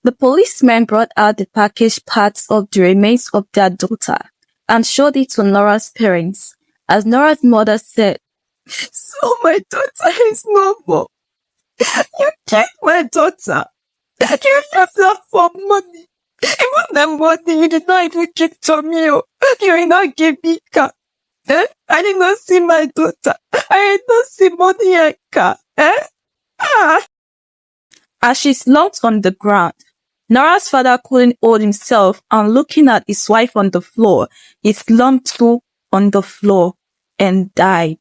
The policeman brought out the packaged parts of the remains of their daughter and showed it to Nora's parents. As Nora's mother said, "So my daughter is no more. You killed my daughter. You used her for money. Even the money you did not even give to me. You did not give me car. I did not see my daughter. I did not see money and car. As she slumped on the ground, Nora's father couldn't hold himself, and looking at his wife on the floor, he slumped too on the floor and died.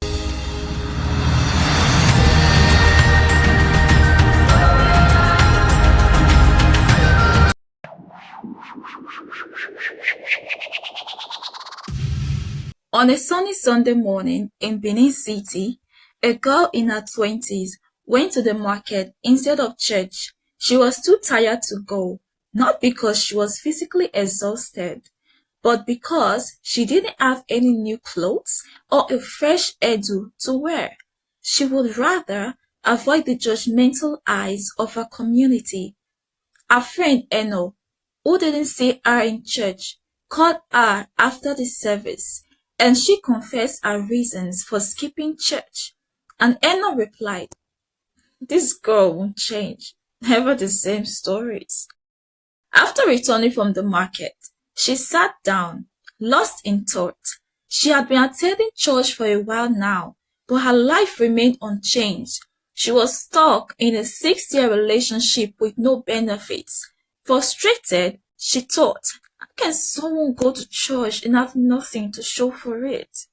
On a sunny Sunday morning in Benin City, a girl in her 20s went to the market instead of church. She was too tired to go, not because she was physically exhausted, but because she didn't have any new clothes or a fresh hairdo to wear. She would rather avoid the judgmental eyes of her community. Her friend Eno, who didn't see her in church, called her after the service, and she confessed her reasons for skipping church. And Eno replied, "This girl won't change. Never the same stories." After returning from the market, she sat down, lost in thought. She had been attending church for a while now, but her life remained unchanged. She was stuck in a 6-year relationship with no benefits. Frustrated, she thought, how can someone go to church and have nothing to show for it?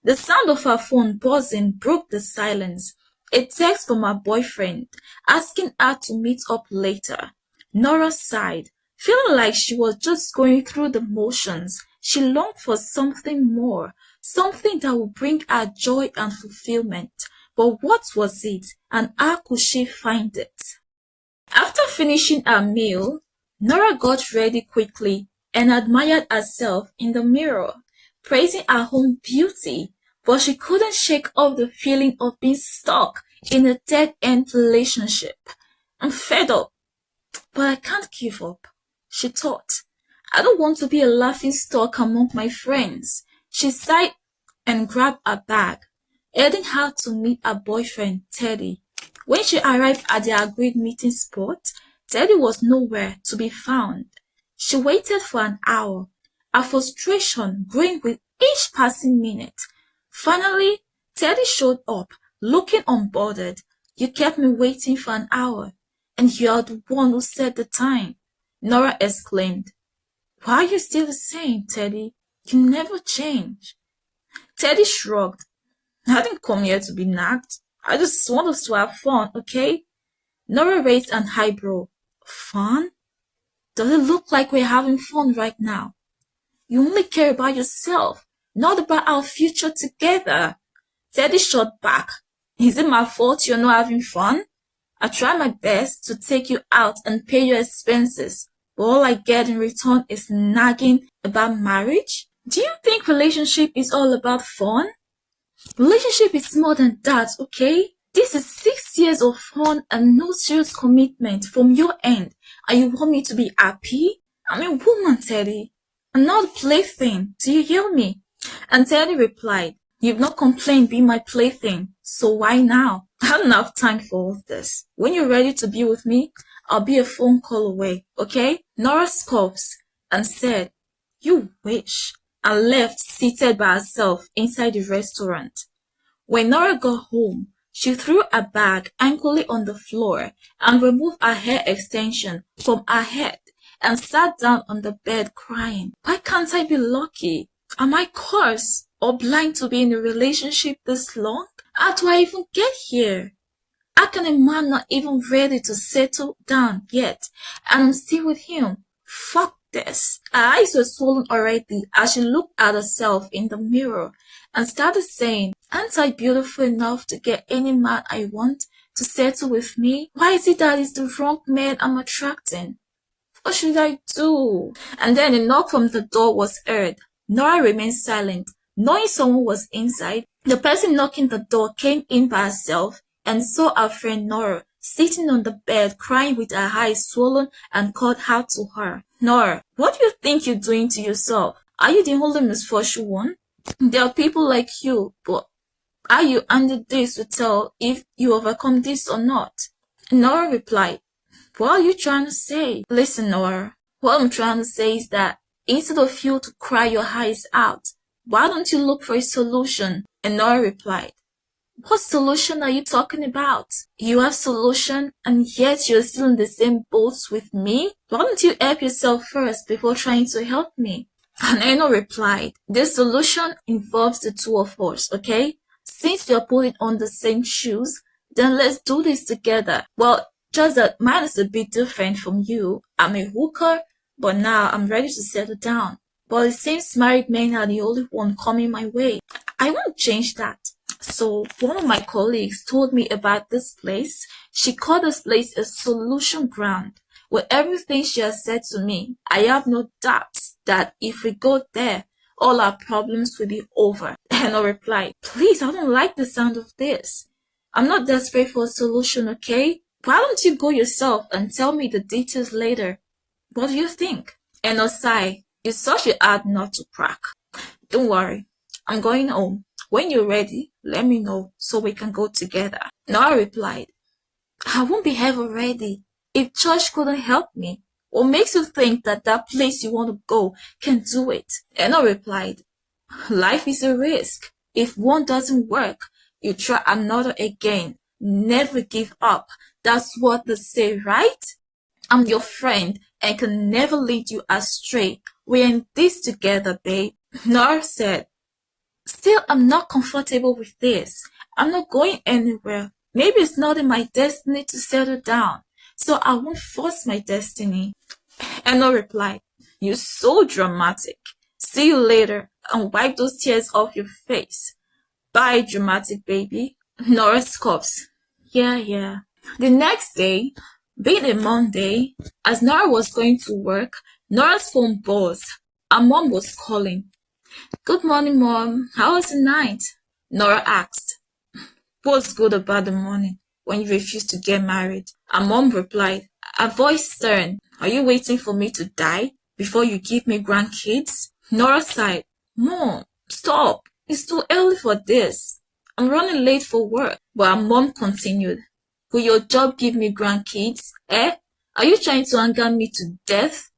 The sound of her phone buzzing broke the silence. A text from her boyfriend asking her to meet up later. Nora sighed, feeling like she was just going through the motions. She longed for something more, something that would bring her joy and fulfillment. But what was it, and how could she find it? After finishing her meal, Nora got ready quickly and admired herself in the mirror, praising her own beauty, but she couldn't shake off the feeling of being stuck in a dead-end relationship. I'm fed up, but I can't give up, she thought. I don't want to be a laughingstock among my friends. She sighed and grabbed her bag, heading out to meet her boyfriend, Teddy. When she arrived at the agreed meeting spot, Teddy was nowhere to be found. She waited for an hour, her frustration growing with each passing minute. Finally, Teddy showed up, looking unbothered. "You kept me waiting for an hour, and you're the one who set the time," Nora exclaimed. "Why are you still the same, Teddy? You never change." Teddy shrugged. "I didn't come here to be nagged. I just want us to have fun, okay?" Nora raised an eyebrow. "Fun? Does it look like we're having fun right now? You only care about yourself, not about our future together." Teddy shot back. "Is it my fault you're not having fun? I try my best to take you out and pay your expenses, but all I get in return is nagging about marriage? Do you think relationship is all about fun? Relationship is more than that, okay? This is 6 years of fun and no serious commitment from your end, and you want me to be happy? I'm a woman, Teddy. I'm not a plaything. Do you hear me?" And Teddy replied, "You've not complained being my plaything, so why now? I don't have time for all this. When you're ready to be with me, I'll be a phone call away, okay?" Nora scoffs and said, "You wish," and left seated by herself inside the restaurant. When Nora got home, she threw her bag angrily on the floor and removed her hair extension from her head and sat down on the bed crying. Why can't I be lucky? Am I cursed or blind to be in a relationship this long? How do I even get here? How can a man not even ready to settle down yet, and I'm still with him? Fuck this. Her eyes were swollen already as she looked at herself in the mirror and started saying, "Aren't I beautiful enough to get any man I want to settle with me? Why is it that it's the wrong man I'm attracting? What should I do?" And then a knock from the door was heard. Nora remained silent, knowing someone was inside. The person knocking the door came in by herself and saw her friend Nora sitting on the bed, crying with her eyes swollen, and called out to her, Nora, what do you think you're doing to yourself? Are you the only misfortune one? There are people like you, but are you under this to tell if you overcome this or not? Nora replied, what are you trying to say? Listen, Nora, what I'm trying to say is that instead of you to cry your eyes out, why don't you look for a solution? And Nora replied, what solution are you talking about? You have solution and yet you're still in the same boat with me? Why don't you help yourself first before trying to help me? And Eno replied, this solution involves the two of us, okay? Since we are putting on the same shoes, then let's do this together. Well, just that mine is a bit different from you. I'm a hooker, but now I'm ready to settle down. But it seems married men are the only one coming my way. I won't change that. So one of my colleagues told me about this place. She called this place a solution ground. With everything she has said to me, I have no doubt that if we go there, all our problems will be over. And I replied, please, I don't like the sound of this. I'm not desperate for a solution, okay? Why don't you go yourself and tell me the details later? What do you think? And I sighed, it's such a hard nut to crack. Don't worry, I'm going home. When you're ready, let me know so we can go together. Nora replied, I won't be ever ready. If church couldn't help me, what makes you think that that place you want to go can do it? And I replied, life is a risk. If one doesn't work, you try another again. Never give up. That's what they say, right? I'm your friend and can never lead you astray. We're in this together, babe. Nora said, still, I'm not comfortable with this. I'm not going anywhere. Maybe it's not in my destiny to settle down, so I won't force my destiny. Eno replied, you're so dramatic. See you later and wipe those tears off your face. Bye, dramatic baby. Nora scoffs. Yeah. The next day, being a Monday, as Nora was going to work, Nora's phone buzzed. Her mom was calling. Good morning, Mom. How was the night? Nora asked. What's good about the morning when you refuse to get married? Her mom replied, her voice stern. Are you waiting for me to die before you give me grandkids? Nora sighed. Mom, stop. It's too early for this. I'm running late for work. But her mom continued. Will your job give me grandkids? Eh? Are you trying to anger me to death?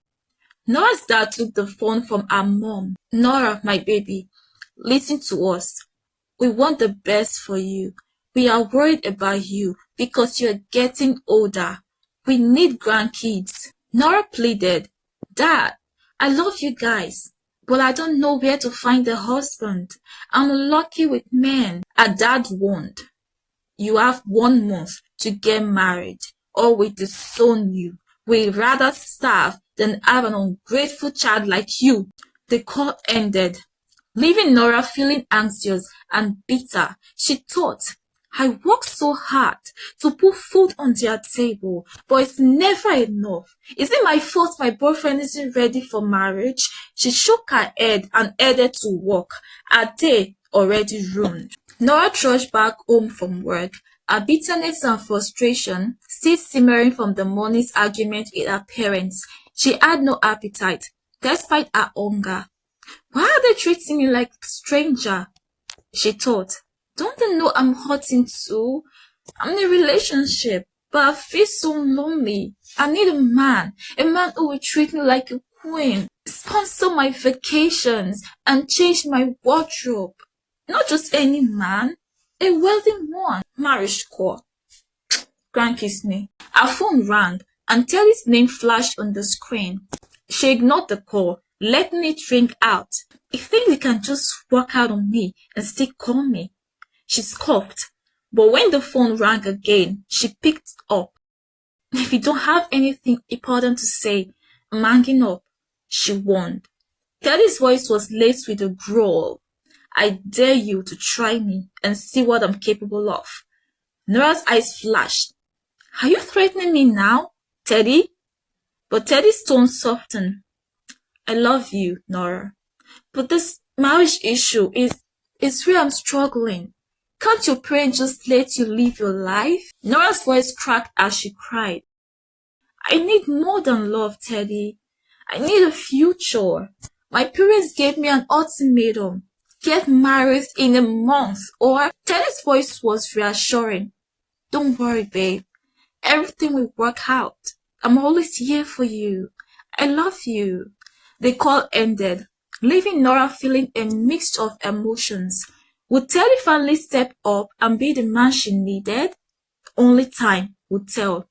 Nora's dad took the phone from her mom. Nora, my baby, listen to us. We want the best for you. We are worried about you because you're getting older. We need grandkids. Nora pleaded, Dad, I love you guys, but I don't know where to find a husband. I'm lucky with men. Her dad warned, you have 1 month to get married or we disown you. We'd rather starve than have an ungrateful child like you. The call ended, leaving Nora feeling anxious and bitter. She thought, I worked so hard to put food on their table, but it's never enough. Is it my fault my boyfriend isn't ready for marriage? She shook her head and headed to work, her day already ruined. Nora trudged back home from work, her bitterness and frustration still simmering from the morning's argument with her parents. She had no appetite, despite her hunger. Why are they treating me like a stranger? She thought. Don't they know I'm hurting too? I'm in a relationship, but I feel so lonely. I need a man who will treat me like a queen, sponsor my vacations, and change my wardrobe. Not just any man, a wealthy one. Marriage call. Grand kiss me. Her phone rang, and Terry's name flashed on the screen. She ignored the call, letting it ring out. You think they can just walk out on me and still call me? She scoffed, but when the phone rang again, she picked up. If you don't have anything important to say, I'm hanging up, she warned. Kelly's voice was laced with a growl. I dare you to try me and see what I'm capable of. Nora's eyes flashed. Are you threatening me now, Teddy? But Teddy's tone softened. I love you, Nora. But this marriage issue is where I'm struggling. Can't your parents just let you live your life? Nora's voice cracked as she cried. I need more than love, Teddy. I need a future. My parents gave me an ultimatum. Get married in a month or... Teddy's voice was reassuring. Don't worry, babe. Everything will work out. I'm always here for you. I love you. The call ended, leaving Nora feeling a mixture of emotions. Would Teddy finally step up and be the man she needed? Only time would tell.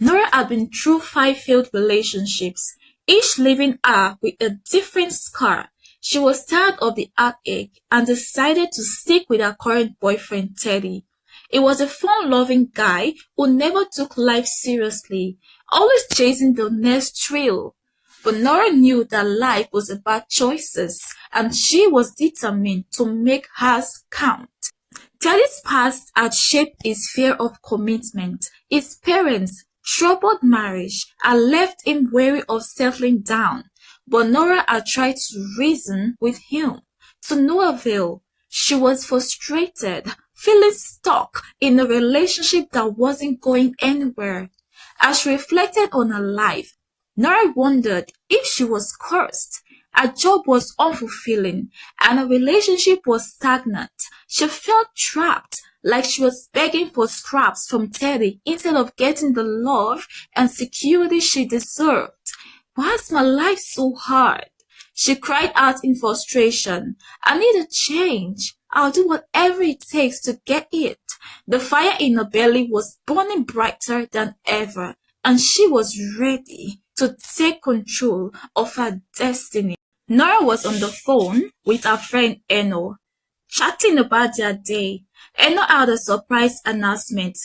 Nora had been through 5 failed relationships, each leaving her with a different scar. She was tired of the heartache and decided to stick with her current boyfriend, Teddy. He was a fun-loving guy who never took life seriously, always chasing the next thrill. But Nora knew that life was about choices, and she was determined to make hers count. Teddy's past had shaped his fear of commitment. His parents' troubled marriage had left him wary of settling down, but Nora had tried to reason with him. To no avail. She was frustrated, feeling stuck in a relationship that wasn't going anywhere. As she reflected on her life, Nora wondered if she was cursed. Her job was unfulfilling, and her relationship was stagnant. She felt trapped, like she was begging for scraps from Teddy instead of getting the love and security she deserved. Why is my life so hard? She cried out in frustration. I need a change. I'll do whatever it takes to get it. The fire in her belly was burning brighter than ever, and she was ready to take control of her destiny. Nora was on the phone with her friend Eno, chatting about their day. Eno had a surprise announcement.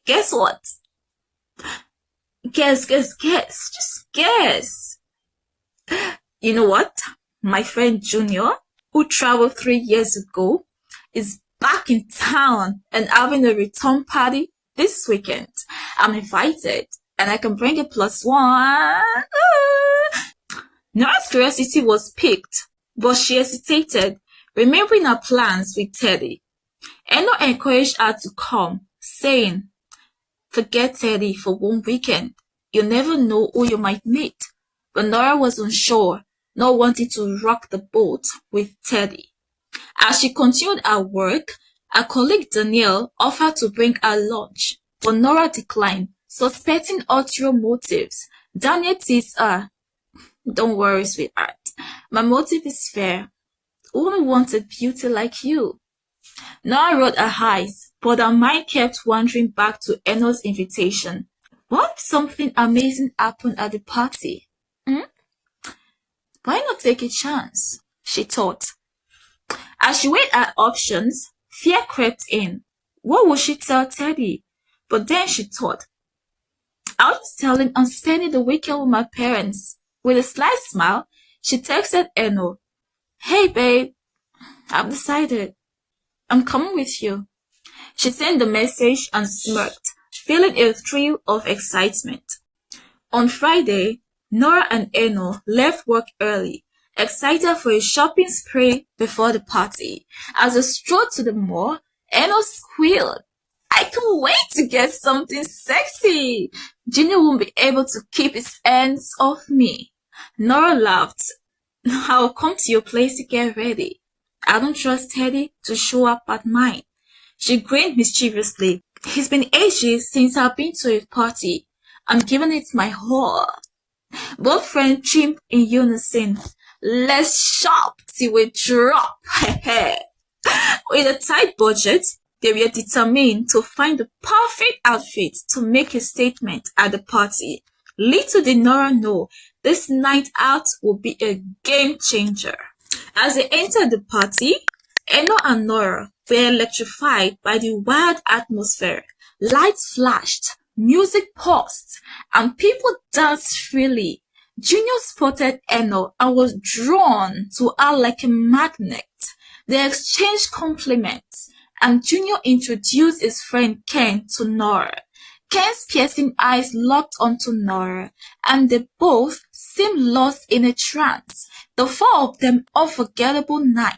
Guess what? Guess. Just guess. You know what? My friend Junior, who traveled 3 years ago, is back in town and having a return party this weekend. I'm invited, and I can bring a +1. Nora's curiosity was piqued, but she hesitated, remembering her plans with Teddy. Eno encouraged her to come, saying, forget Teddy for one weekend. You never know who you might meet. But Nora was unsure, not wanting to rock the boat with Teddy. As she continued her work, her colleague Danielle offered to bring her lunch, but Nora declined, suspecting ulterior motives. Danielle teased her. Don't worry, sweetheart. My motive is fair. Who would want a beauty like you? Nora rolled her eyes, but her mind kept wandering back to Eno's invitation. What if something amazing happened at the party? Why not take a chance? She thought. As she weighed her options, fear crept in. What would she tell Teddy? But then she thought, I'll just tell him I'm spending the weekend with my parents. With a slight smile, she texted Eno, Hey babe, I've decided. I'm coming with you. She sent the message and smirked, feeling a thrill of excitement. On Friday, Nora and Eno left work early, excited for a shopping spree before the party. As they strolled to the mall, Eno squealed, I can't wait to get something sexy. Junior won't be able to keep his hands off me. Nora laughed. I'll come to your place to get ready. I don't trust Teddy to show up at mine. She grinned mischievously. It's been ages since I've been to a party. I'm giving it my all. Both friends chimed in unison. Let's shop till we drop. With a tight budget, they were determined to find the perfect outfit to make a statement at the party. Little did Nora know, this night out would be a game changer. As they entered the party, Eno and Nora were electrified by the wild atmosphere. Lights flashed, music paused, and people danced freely. Junior spotted Eno and was drawn to her like a magnet. They exchanged compliments, and Junior introduced his friend Ken to Nora. Ken's piercing eyes locked onto Nora, and they both seemed lost in a trance. The 4 of them unforgettable night.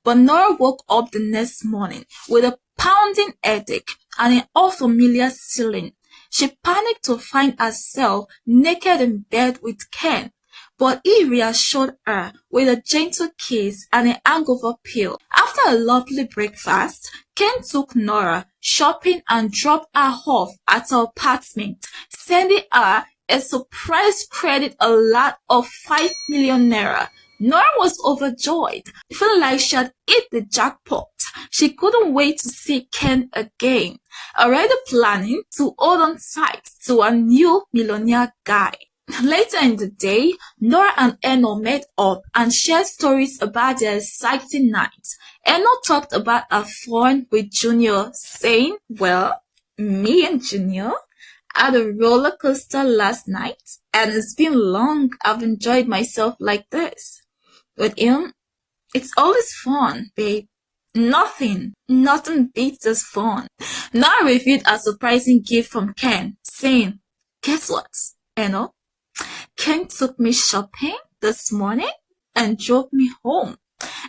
But Nora woke up the next morning with a pounding headache and an unfamiliar ceiling. She panicked to find herself naked in bed with Ken, but he reassured her with a gentle kiss and a hangover pill. After a lovely breakfast, Ken took Nora shopping and dropped her off at her apartment, sending her a surprise credit alert of 5 million naira. Nora was overjoyed, feeling like she had hit the jackpot. She couldn't wait to see Ken again, already planning to hold on tight to a new millionaire guy. Later in the day, Nora and Eno met up and shared stories about their exciting night. Eno talked about her fun with Junior, saying, well, me and Junior had a roller coaster last night, and it's been long I've enjoyed myself like this. With him, it's always fun, babe. Nothing beats this fun. Nora revealed a surprising gift from Ken, saying, guess what, Eno? Ken took me shopping this morning and drove me home,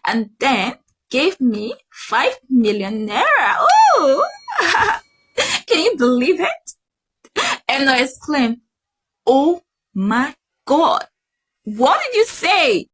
and then gave me 5 million naira. Ooh! Can you believe it? And I exclaimed, oh my God, what did you say?